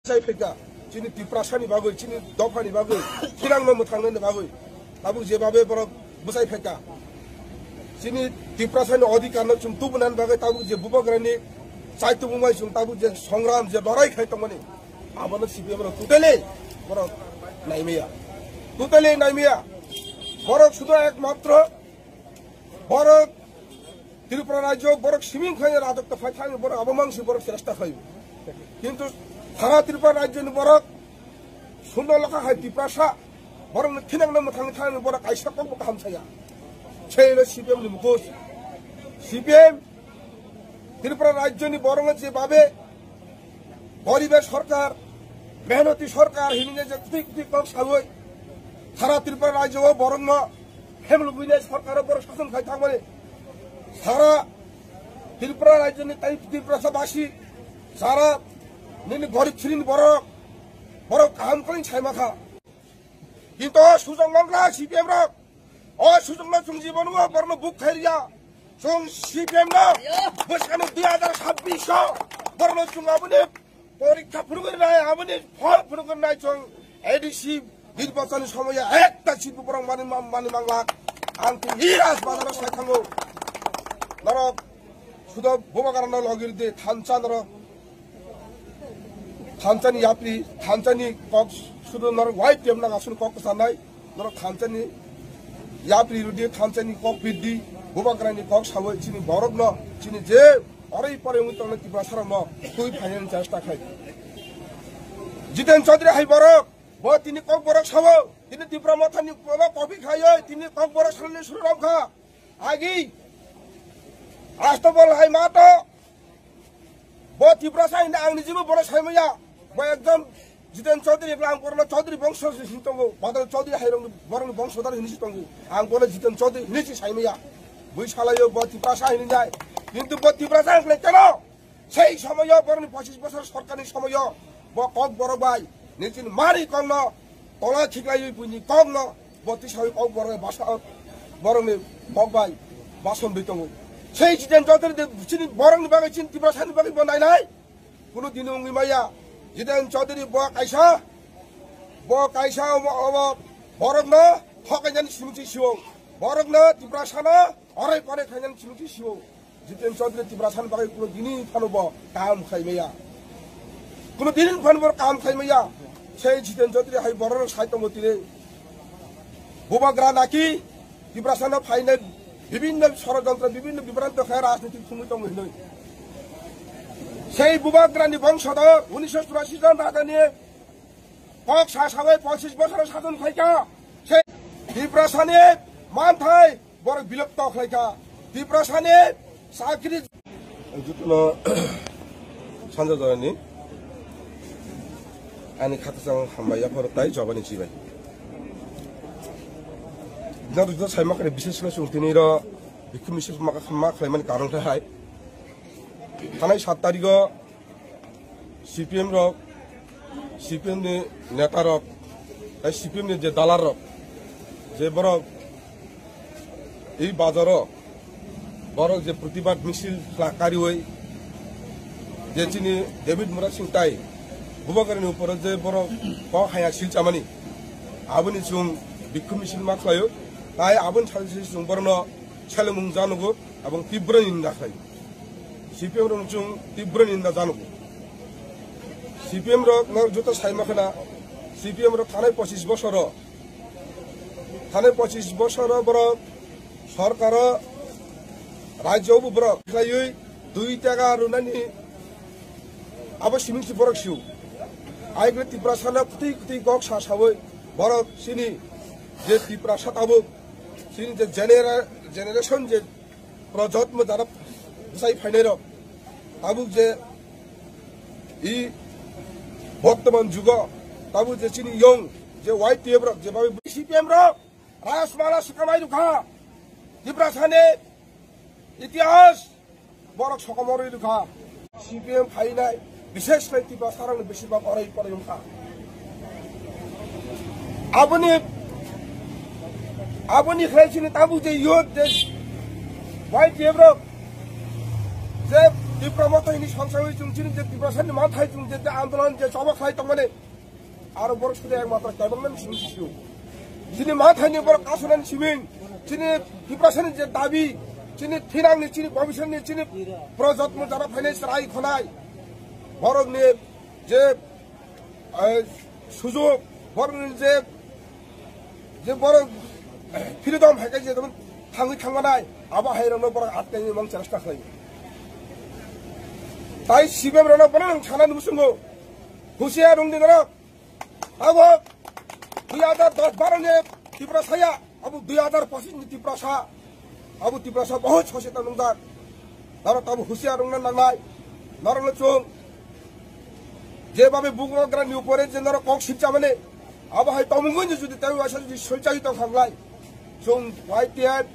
जायफैका जोंनि तिप्रासानि बागै जोंनि दफानि बागै खिनांनो थांनो बागै ताबुक जेबाबे बरक बुसायफैका जोंनि तिप्रासानि अधिकारनो जों तुबनानि बागै ताबुक जे बुबग्रानि साहित्य बुंबाय जों ताबुक जे संग्राम जे लड़ाई खायतमनि आबनो सिपिएम रो टोटली बरक नायमिया टोटली नायमिया बरक शुद्ध एकमात्र बरक त्रिपुरा राज्य बरक सिमिं खाय राजत्व फायथानि बरक अबमांसि बरक श्रेष्ठ खाय किन्तु सारा त्रिपुरा राज्यनि बरक सुंदर लखा है तिप्रासा बरक थिनांनो थांनो बरक आइसाखौ हामसाया छेलो सिपिएम नि मुखोस सिपिएम त्रिपुरा राज्यनि बरक जे बाबे गरीबेर सरकार मेहनती सरकार हिनिने जे कुति कम सावै सारा त्रिपुरा राज्य बरक न हेमल बुइने सरकार बरक शासन खाय थांबाय सारा त्रिपुरा राज्यनि त्रिपुरासाबासी सारा निनि गरीब छिरिन बरक बरक काम कलिन छाइमाखा किन्तु सुजं मंगला सिपिएम रक ओ सुजं न जों जीवन बरन बुक खाइरिया जों सिपिएम न बोसखाने 2026 बरन जों आबने परीक्षा फुरुगनाय आबने फल फुरुगनाय जों एडिसी निर्वाचन समय एकता सिट बरक मानि मांगला आंखि हिरास बाजार सायखांगौ नरक सुदा बोबागारन लगिरदे थानचा नरक थानचानि याप्रि थानचानि कक सुदु नरक वाइट टेमना गासुन कक सानाय नरक थानचानि याप्रि रुदि थानचानि कक बिदि बोबागारनि कक सावै चिनि बरक न चिनि जे अरै परे उतन तिब्रा सरम कुइ फाइनेन्स चेष्टा खाय जितेन चौधरी हाय बरक ब तिनि कक बरक सावो तिनि तिब्रा मथानि कफि खायो तिनि कक बरक सलनि सुरम खा आगि आस्तबल हाय मातो ब तिब्रा साइन आंनि जेबो बर सायमया ब एकदम जितेन चौधरी आं बरन चौधरी वंश सितंगो बदल चौधरी हायरं बरन वंशधर हिनि सितंगो आं बरन जितेन चौधरी हिनि सायमया बै सालायो ब तिब्रा साइन जाय किन्तु ब तिब्रा साइन केन সেই সময় বরন 25 বছর সরকারি সময় ব কক বড় বাই নিচিন মারি কং তলা ঠিকলাই বুনি কং বতি সাই কক বড় বাসা বরন কক বাই বাসন দিতঙ্গো সেই জিতেন চৌধুরী চিনি বরংনি বাগै চিনি तिब्रा सानि बागै बनायनाय कुनु दिन उंगि माया जितेन चौधरी ब कायसा अब बरंग न थकायनानि सिमुथि सिवौ बरंग न तिब्रा साना अरै परे खायनानि सिमुथि सिवौ जितेन चौधरी तिब्रा सानि बागै कुनु दिनि फानोब काम खायमाया कुनु दिनि फानोब काम खायमाया সেই जितेन चौधरी हाय बरन सायतमतिरे बोबाग्रा नाकि तिब्रा साना फाइनाल বিভিন্ন ষড়যন্ত্র বিভিন্ন বিভ্রান্ত খায় রাজনীতি সুমিত হইল সেই বুবাগ্রানি বংশধর 1984 জন রাজা নিয়ে কক শাসাবে 25 বছরের শাসন খাইকা সেই তিব্রাসানে মানথাই বড় বিলুপ্ত খাইকা তিব্রাসানে চাকরি যুতনো সানজাজনি আনি খাতাসাং হামবাইয়া ফরতাই জবানি চিবাই नादुजो साइमाखने विशेष सुंथिनि र बिखुमिसि मा खालामनाय कारण थाय थानाय 7 तारिख सीपीएम नि नेता रक सीपीएम नि जे दालार रक जे बरक এই বাজার বরক যে প্রতিবাদ মিছিল কারি হই যে চিনি ডেভিড মুরাদ সিং তাই বুবাগারनि উপর যে বরক ক হায়া সিলচামানি আবনি जों बिखुम मिছিল मा खालायो তাই আবন সালসি जों बरन छेलमुं जानगो এবং तीव्र निंदा खायो सीपीएम रं जों तीव्र निंदा जानगो सीपीएम र जत साइमाखना सीपीएम र थानाय 25 बছर बरक सरकार राज्यबो बरक खायो 2 टाका रुनानि आबो सिमिंसि बरक सिउ आइग्रे तिब्रा साना कुति गक सासावै बरक सिनि जे तिब्रा साताबो सिनि जे जेनेरेशन जे प्रजन्म जाना बुसाइ फाइनाय र आबु जे इ बर्तमान जुग ताबु जे सिनि यंग जे वाइट टेब्र जे बाबे सीपीएम र राजमाला सुकामाइ रुखा तिब्रा साने इतिहास बरक सकमरै रुखा सीपीएम फाइनाय विशेष तिब्रा सारांनि बेसिबां अरै परै रुखा आबनि खायसिनि ताबु जे यो जे वाइट टेब्र जे ত্রিপুরা মতো ইনি সংসারে চুংচিনি যে ত্রিপুরা সামনে মাথায় চুং যে আন্দোলন যে সভা খাই মানে আরো বড় শুধু একমাত্র কেবল শুনছিল যিনি মাথায় নিয়ে বড় কাশনেন সিমিং যিনি ত্রিপুরা সামনে যে দাবি যিনি থিরাংনি যিনি ভবিষ্যৎ যিনি প্রযত্ন যারা ফাইন্যান্স রায় খনায় বরং নিয়ে যে সুযোগ বরং যে বড় ফ্রিডম হাইকে যে থাঙ্গি থাঙ্গানায় আবার হাইরানো বড় আটকাইনি এবং চেষ্টা খাই তাই সিবিএম রানা বলে ছানা নুসুঙ্গো হুশিয়া রুংদি নর আবো 2010-12 ত্রিপুরা সায়া আবু 2025 ত্রিপুরা সা আবু ত্রিপুরা সা বহু সচেতন নংদার তারা তাবু হুশিয়া রুংনা নাংনাই নরল চুং যেভাবে বুকগ্রানি উপরে যে নর কক শিবচা মানে আবো হাই তমুঙ্গন যদি তাই আসা যদি সলচাইত খাংলাই চুং YTF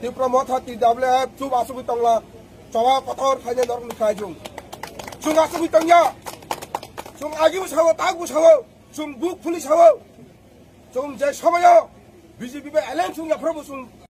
ত্রিপুরা মথা TWF চুব আসুবি তংলা চওয়া পাথর খাইনে নরম খাই চুং আসুবি তংয়া চুং আগিবু সাও তাগবু সাও চুং বুক পুলিশ সাও চুং যে সময় বিজেপি এলেন চুং এফরবু চুং